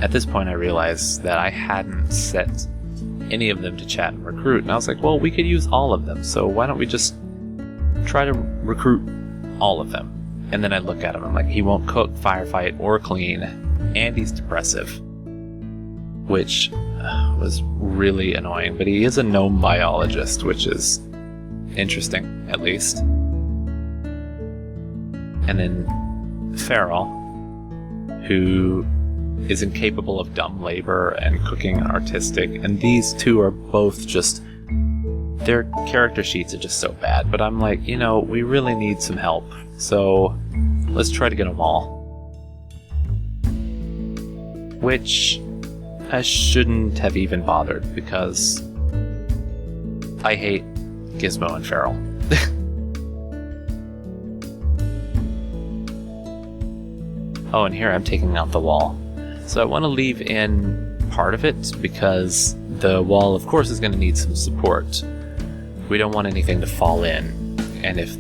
at this point I realized that I hadn't set any of them to chat and recruit, and I was like, well, we could use all of them, so why don't we just try to recruit all of them? And then I look at him, I'm like, he won't cook, firefight, or clean, and he's depressive, which was really annoying. But he is a gnome biologist, which is interesting, at least. And then Feral, who is incapable of dumb labor and cooking and artistic, and these two are both just, their character sheets are just so bad. But I'm like, you know, we really need some help, so let's try to get them all. Which I shouldn't have even bothered, because I hate Gizmo and Feral. Oh, and here I'm taking out the wall. So I want to leave in part of it, because the wall, of course, is going to need some support. We don't want anything to fall in, and if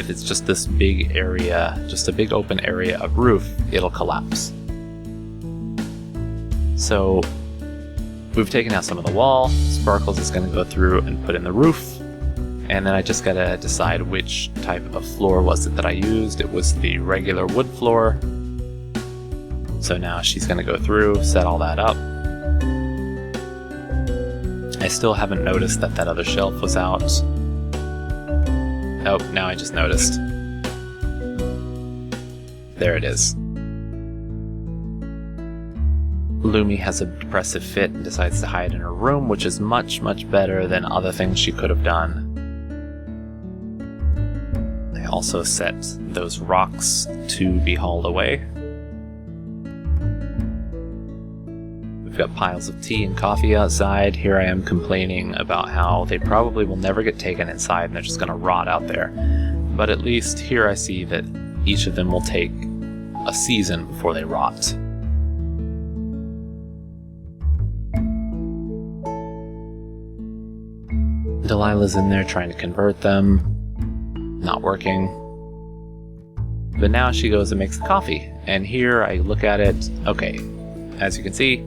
it's just this big area, just a big open area of roof, it'll collapse. So we've taken out some of the wall. Sparkles is going to go through and put in the roof, and then I just got to decide which type of floor was it that I used. It was the regular wood floor. So now she's going to go through, set all that up. I still haven't noticed that that other shelf was out. Oh, now I just noticed. There it is. Lumi has a depressive fit and decides to hide in her room, which is much, much better than other things she could have done. I also set those rocks to be hauled away. We've got piles of tea and coffee outside. Here I am complaining about how they probably will never get taken inside and they're just going to rot out there. But at least here I see that each of them will take a season before they rot. Delilah's in there trying to convert them. Not working. But now she goes and makes the coffee. And here I look at it. Okay, as you can see,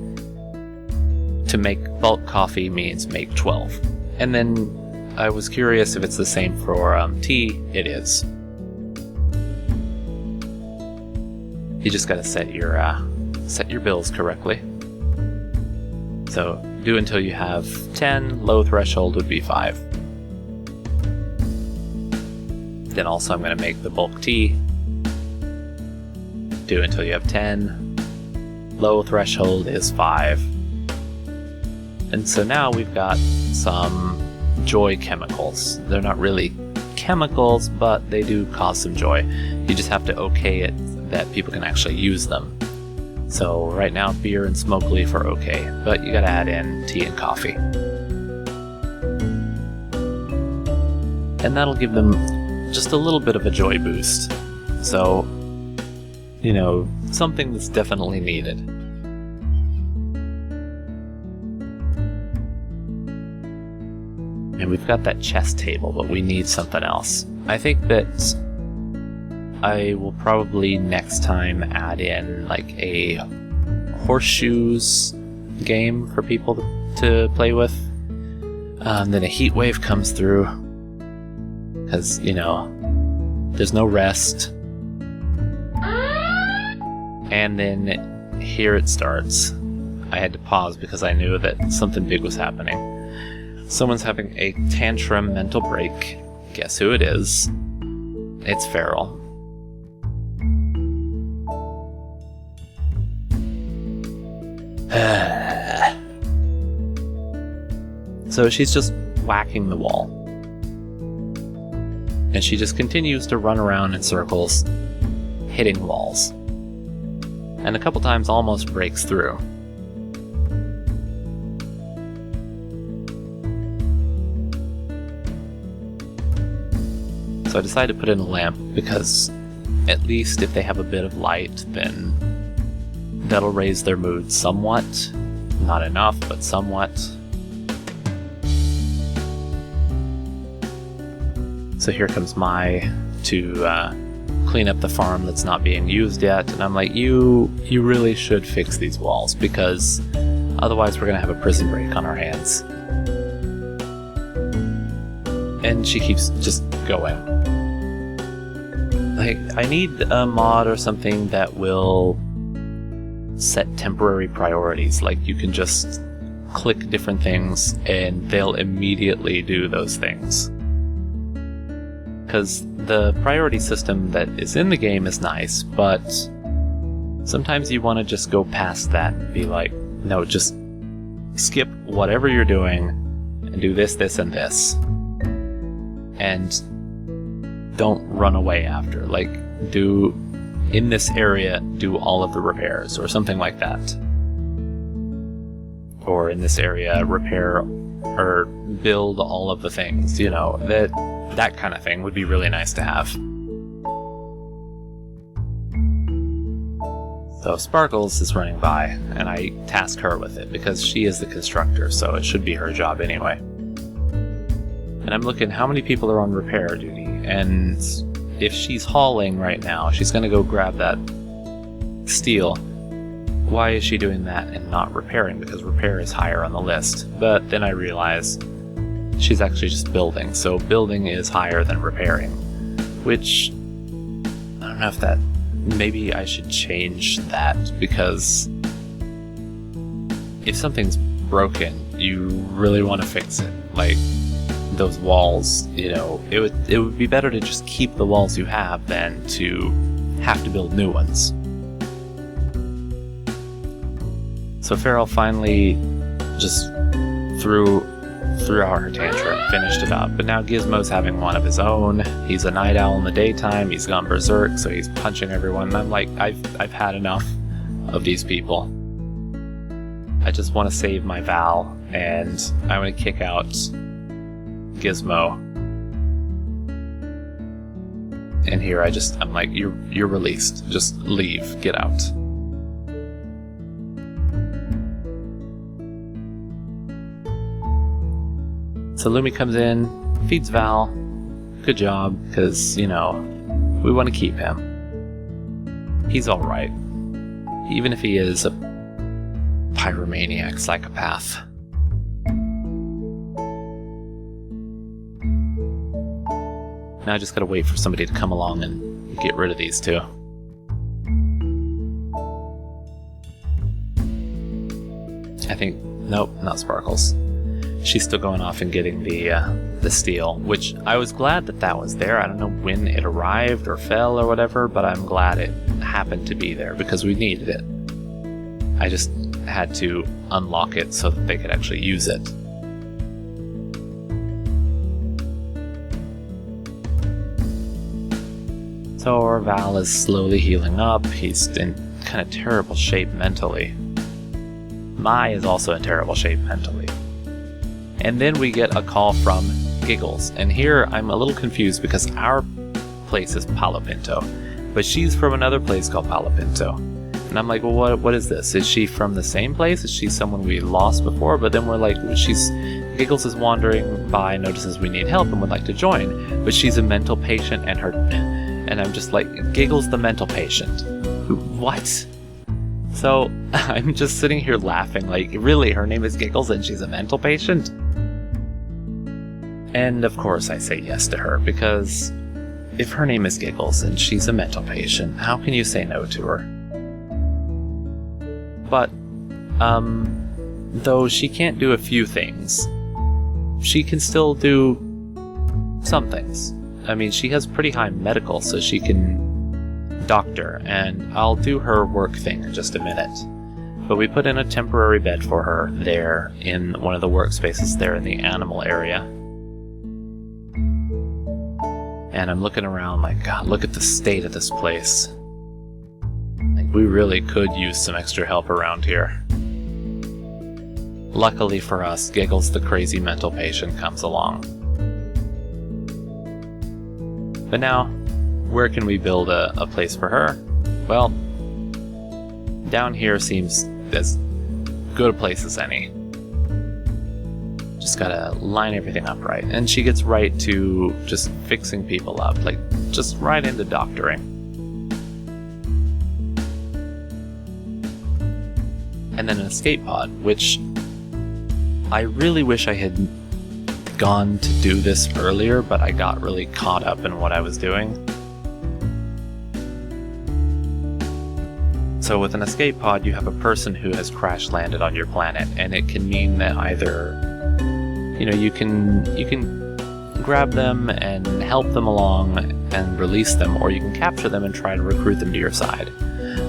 to make bulk coffee means make 12. And then I was curious if it's the same for tea. It is. You just gotta set your bills correctly. So do until you have 10, low threshold would be 5. Then also I'm going to make the bulk tea. Do until you have 10, low threshold is 5. And so now we've got some joy chemicals. They're not really chemicals, but they do cause some joy. You just have to okay it that people can actually use them. So right now, beer and smoke leaf are okay, but you gotta add in tea and coffee. And that'll give them just a little bit of a joy boost. So, you know, something that's definitely needed. And we've got that chess table, but we need something else. I think that I will probably next time add in like a horseshoes game for people to play with. Then a heat wave comes through, because, you know, there's no rest. And then here it starts. I had to pause because I knew that something big was happening. Someone's having a tantrum mental break. Guess who it is? It's Feral. So she's just whacking the wall. And she just continues to run around in circles, hitting walls. And a couple times almost breaks through. So I decided to put in a lamp, because at least if they have a bit of light, then that'll raise their mood somewhat. Not enough, but somewhat. So here comes Mai to clean up the farm that's not being used yet. And I'm like, you really should fix these walls, because otherwise we're gonna have a prison break on our hands. And she keeps just going. Like, I need a mod or something that will set temporary priorities. Like, you can just click different things and they'll immediately do those things. Because the priority system that is in the game is nice, but sometimes you want to just go past that and be like, no, just skip whatever you're doing and do this, this, and this. And don't run away after. Like, do, in this area, do all of the repairs, or something like that. Or in this area, repair or build all of the things, you know, that kind of thing would be really nice to have. So Sparkles is running by, and I task her with it, because she is the constructor, so it should be her job anyway. And I'm looking, how many people are on repair duty? And if she's hauling right now, she's going to go grab that steel. Why is she doing that and not repairing? Because repair is higher on the list. But then I realize she's actually just building. So building is higher than repairing. Which, I don't know if that... Maybe I should change that, because if something's broken, you really want to fix it. Like, those walls, you know, it would be better to just keep the walls you have than to have to build new ones. So Farrell finally just threw out her tantrum, finished it up, but now Gizmo's having one of his own. He's a night owl in the daytime, he's gone berserk, so he's punching everyone, and I'm like, I've had enough of these people. I just want to save my Val, and I'm going to kick out Gizmo. And here I'm like, you're released. Just leave. Get out. So Lumi comes in, feeds Val. Good job, because, you know, we want to keep him. He's alright. Even if he is a pyromaniac psychopath. Now I just gotta wait for somebody to come along and get rid of these two. I think, nope, not Sparkles. She's still going off and getting the steel, which I was glad that was there. I don't know when it arrived or fell or whatever, but I'm glad it happened to be there because we needed it. I just had to unlock it so that they could actually use it. So our Val is slowly healing up. He's in kind of terrible shape mentally. Mai is also in terrible shape mentally. And then we get a call from Giggles. And here I'm a little confused because our place is Palo Pinto, but she's from another place called Palo Pinto. And I'm like, well, what is this? Is she from the same place? Is she someone we lost before? But then we're like, Giggles is wandering by, notices we need help and would like to join, but she's a mental patient and I'm just like, Giggles the mental patient. What? So I'm just sitting here laughing, like, really, her name is Giggles and she's a mental patient? And of course I say yes to her, because if her name is Giggles and she's a mental patient, how can you say no to her? But, though she can't do a few things, she can still do some things. I mean, she has pretty high medical, so she can doctor, and I'll do her work thing in just a minute. But we put in a temporary bed for her there in one of the workspaces there in the animal area. And I'm looking around like, God, look at the state of this place. Like, we really could use some extra help around here. Luckily for us, Giggles the crazy mental patient comes along. But now, where can we build a place for her? Well, down here seems as good a place as any. Just gotta line everything up right. And she gets right to just fixing people up, like just right into doctoring. and then an escape pod, which I really wish I had gone to do this earlier, but I got really caught up in what I was doing. So with an escape pod, you have a person who has crash landed on your planet, and it can mean that either, you can grab them and help them along and release them, or you can capture them and try to recruit them to your side.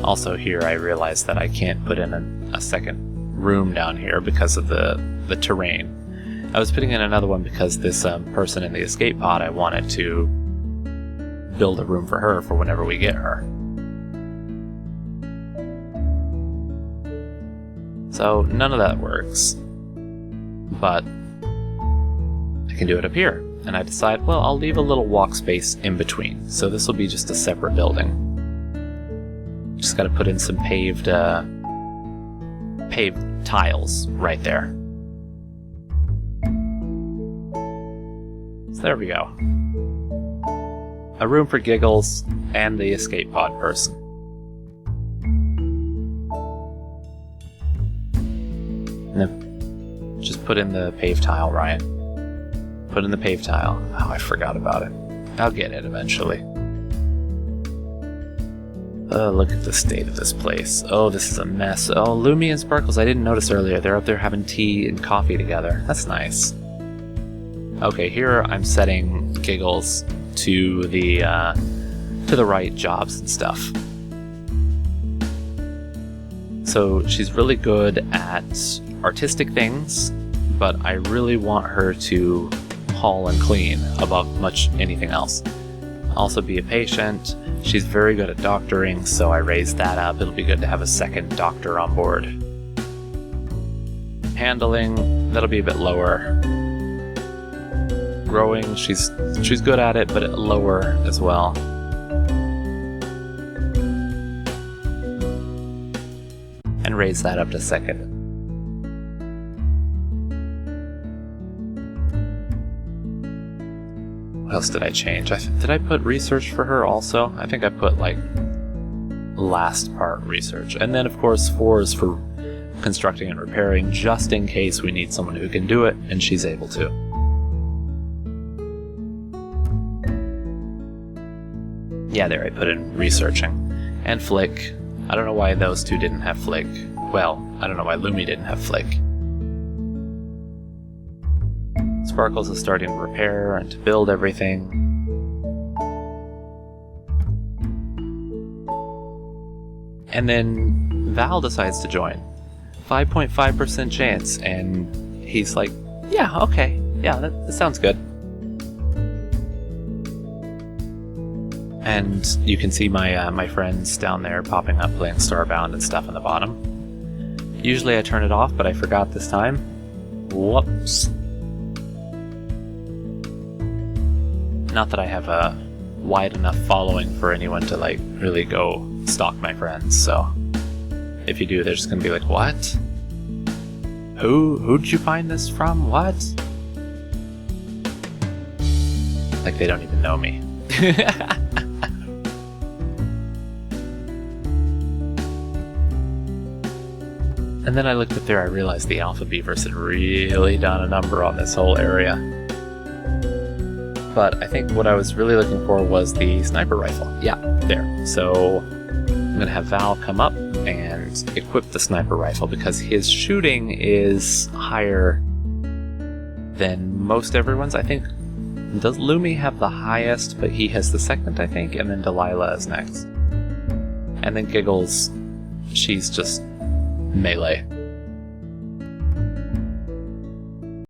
Also here I realized that I can't put in a second room down here because of the terrain. I was putting in another one because this person in the escape pod, I wanted to build a room for her for whenever we get her. So none of that works, but I can do it up here. And I decide, well, I'll leave a little walk space in between. So this will be just a separate building. Just got to put in some paved tiles right there. So there we go. A room for Giggles and the escape pod person. No. Just put in the paved tile, Ryan. Put in the paved tile. Oh, I forgot about it. I'll get it eventually. Oh, look at the state of this place. Oh, this is a mess. Oh, Lumi and Sparkles, I didn't notice earlier. They're up there having tea and coffee together. That's nice. Okay, here I'm setting Giggles to the right jobs and stuff. So she's really good at artistic things, but I really want her to haul and clean above much anything else. Also be a patient. She's very good at doctoring, so I raised that up. It'll be good to have a second doctor on board. Handling, that'll be a bit lower. Growing, she's good at it, but lower as well. And raise that up to second. What else did I change? Did I put research for her also? I think I put like last part research. And then of course 4 is for constructing and repairing, just in case we need someone who can do it and she's able to. Yeah, there I put in researching. And Flick. I don't know why those two didn't have Flick. Well, I don't know why Lumi didn't have Flick. Sparkles is starting to repair and to build everything. And then Val decides to join. 5.5% chance, and he's like, yeah, okay, yeah, that sounds good. And you can see my friends down there popping up playing Starbound and stuff on the bottom. Usually I turn it off, but I forgot this time. Whoops. Not that I have a wide enough following for anyone to like really go stalk my friends, so if you do, they're just gonna be like, what? Who'd you find this from? What? Like they don't even know me. And then I looked up there, I realized the Alpha Beavers had really done a number on this whole area. But I think what I was really looking for was the sniper rifle. Yeah, there. So I'm going to have Val come up and equip the sniper rifle because his shooting is higher than most everyone's. I think, does Lumi have the highest, but he has the second, I think, and then Delilah is next. And then Giggles, she's just melee.